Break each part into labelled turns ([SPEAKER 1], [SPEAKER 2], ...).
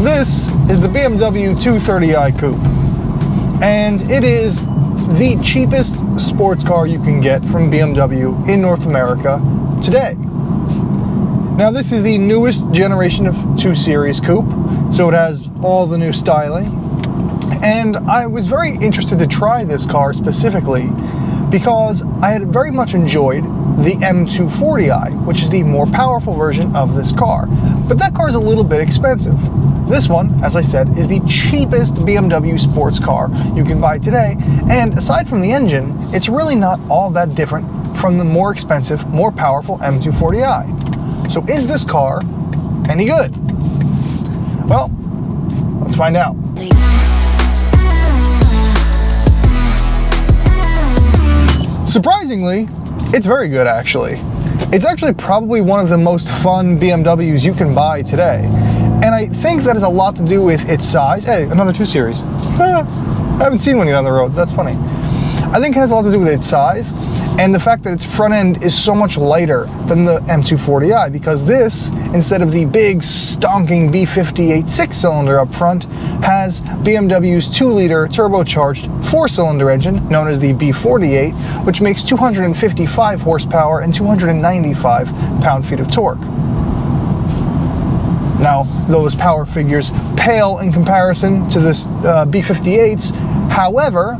[SPEAKER 1] This is the BMW 230i Coupe, and it is the cheapest sports car you can get from BMW in North America today. Now, this is the newest generation of 2 Series Coupe, so it has all the new styling, and I was very interested to try this car specifically because I had very much enjoyed the M240i, which is the more powerful version of this car. But that car is a little bit expensive. This one, as I said, is the cheapest BMW sports car you can buy today, and aside from the engine, it's really not all that different from the more expensive, more powerful M240i. So is this car any good? Well, let's find out. Surprisingly, it's very good actually. It's actually probably one of the most fun BMWs you can buy today. And I think that has a lot to do with its size. Hey, another 2 Series. I haven't seen one yet on the road, that's funny. I think it has a lot to do with its size and the fact that its front end is so much lighter than the M240i, because this, instead of the big stonking B58 6-cylinder up front, has BMW's 2-liter turbocharged 4-cylinder engine known as the B48, which makes 255 horsepower and 295 pound-feet of torque. Now, those power figures pale in comparison to this B58's, however,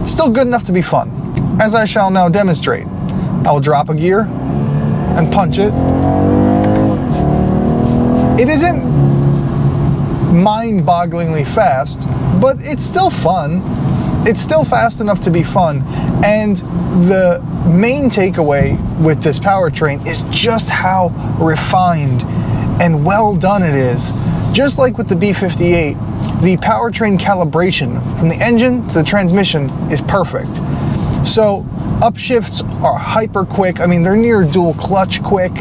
[SPEAKER 1] it's still good enough to be fun, as I shall now demonstrate. I will drop a gear and punch it. It isn't mind-bogglingly fast, but it's still fun. It's still fast enough to be fun, and the main takeaway with this powertrain is just how refined and well done it is. Just like with the B58, the powertrain calibration from the engine to the transmission is perfect. So upshifts are hyper quick. I mean, they're near dual clutch quick,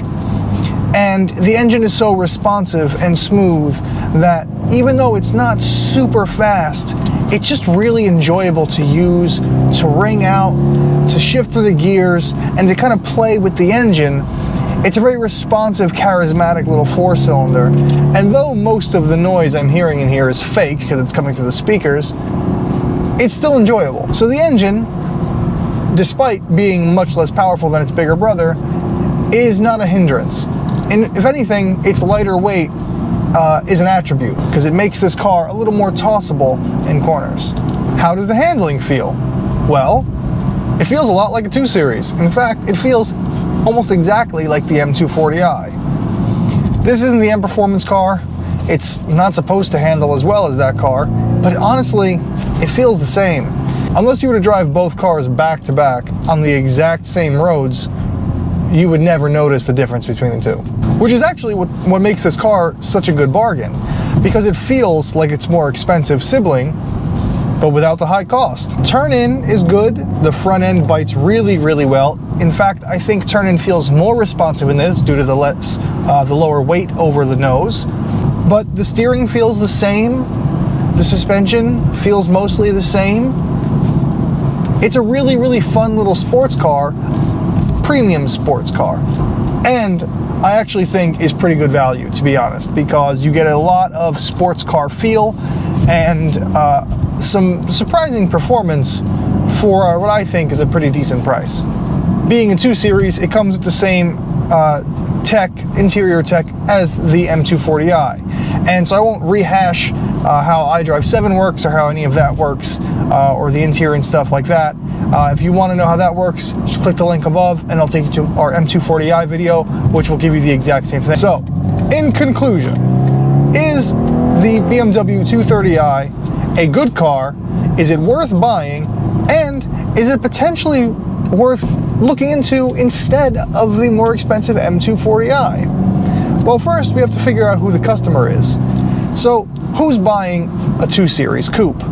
[SPEAKER 1] and the engine is so responsive and smooth that even though it's not super fast, it's just really enjoyable to use, to ring out, to shift through the gears, and to kind of play with the engine. It's a very responsive, charismatic little 4-cylinder, and though most of the noise I'm hearing in here is fake because it's coming through the speakers, it's still enjoyable. So the engine, despite being much less powerful than its bigger brother, is not a hindrance. And if anything, its lighter weight is an attribute, because it makes this car a little more tossable in corners. How does the handling feel? Well, it feels a lot like a 2 Series. In fact, it feels almost exactly like the M240i. This isn't the M Performance car. It's not supposed to handle as well as that car, but honestly, it feels the same. Unless you were to drive both cars back to back on the exact same roads, you would never notice the difference between the two. Which is actually what makes this car such a good bargain, because it feels like its more expensive sibling, but without the high cost. Turn-in is good. The front end bites really, really well. In fact, I think turn-in feels more responsive in this due to the lower weight over the nose. But the steering feels the same. The suspension feels mostly the same. It's a really, really fun little sports car, premium sports car. And I actually think is pretty good value, to be honest, because you get a lot of sports car feel and some surprising performance for what I think is a pretty decent price. Being a 2 Series, it comes with the same interior tech as the M240i. And so I won't rehash how iDrive 7 works or how any of that works, or the interior and stuff like that. If you want to know how that works, just click the link above and I'll take you to our M240i video, which will give you the exact same thing. So, in conclusion, is the BMW 230i a good car? Is it worth buying? And is it potentially worth looking into instead of the more expensive M240i? Well, first we have to figure out who the customer is. So, who's buying a 2 Series Coupe?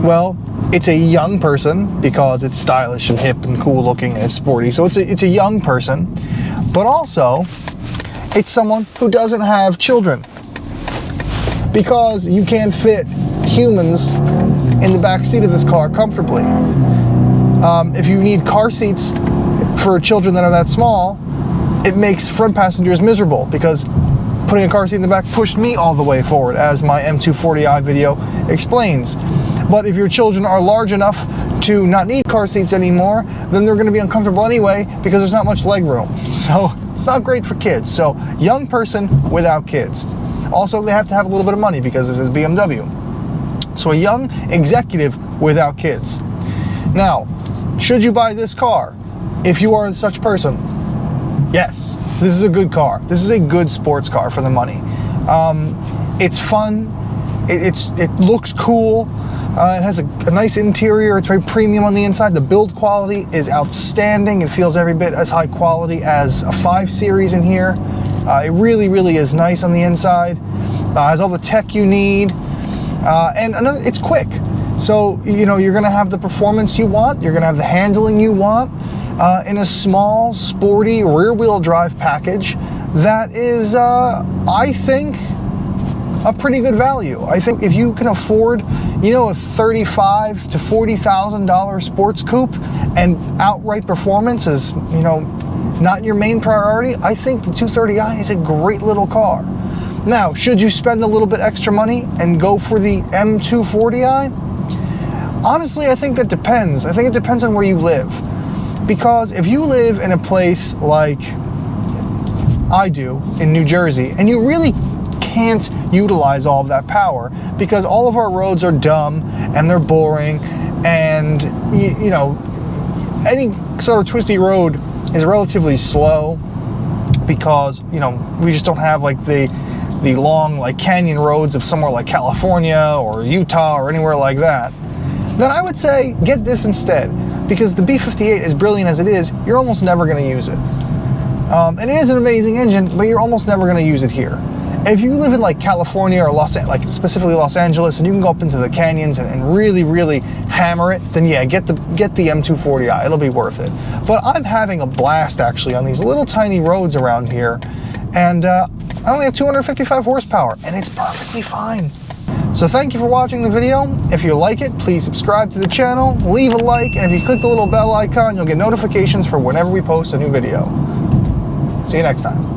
[SPEAKER 1] Well, it's a young person because it's stylish and hip and cool looking and it's sporty. So it's a young person, but also it's someone who doesn't have children, because you can't fit humans in the back seat of this car comfortably. If you need car seats for children that are that small, it makes front passengers miserable because putting a car seat in the back pushed me all the way forward, as my M240i video explains. But if your children are large enough to not need car seats anymore, then they're going to be uncomfortable anyway because there's not much leg room. So it's not great for kids. So young person without kids. Also, they have to have a little bit of money because this is BMW. So a young executive without kids. Now, should you buy this car if you are such person? Yes, this is a good car. This is a good sports car for the money. It's fun. It looks cool. It has a nice interior. It's very premium on the inside. The build quality is outstanding. It feels every bit as high quality as a 5 Series in here. It really, really is nice on the inside. Has all the tech you need. And it's quick. So, you know, you're going to have the performance you want. You're going to have the handling you want in a small, sporty, rear-wheel drive package that is, I think, a pretty good value. I think if you can afford, you know, a $35,000 to $40,000 sports coupe and outright performance is, you know, not your main priority, I think the 230i is a great little car. Now, should you spend a little bit extra money and go for the M240i? Honestly, I think that depends. I think it depends on where you live. Because if you live in a place like I do in New Jersey, and you really can't utilize all of that power because all of our roads are dumb and they're boring, and you know, any sort of twisty road is relatively slow because, you know, we just don't have like the long like canyon roads of somewhere like California or Utah or anywhere like that, then I would say get this instead, because the B58, as brilliant as it is, you're almost never going to use it. And it is an amazing engine, but you're almost never going to use it here. If you live in like California or specifically Los Angeles, and you can go up into the canyons and really, really hammer it, then yeah, get the M240i. It'll be worth it. But I'm having a blast actually on these little tiny roads around here, and I only have 255 horsepower, and it's perfectly fine. So thank you for watching the video. If you like it, please subscribe to the channel, leave a like, and if you click the little bell icon, you'll get notifications for whenever we post a new video. See you next time.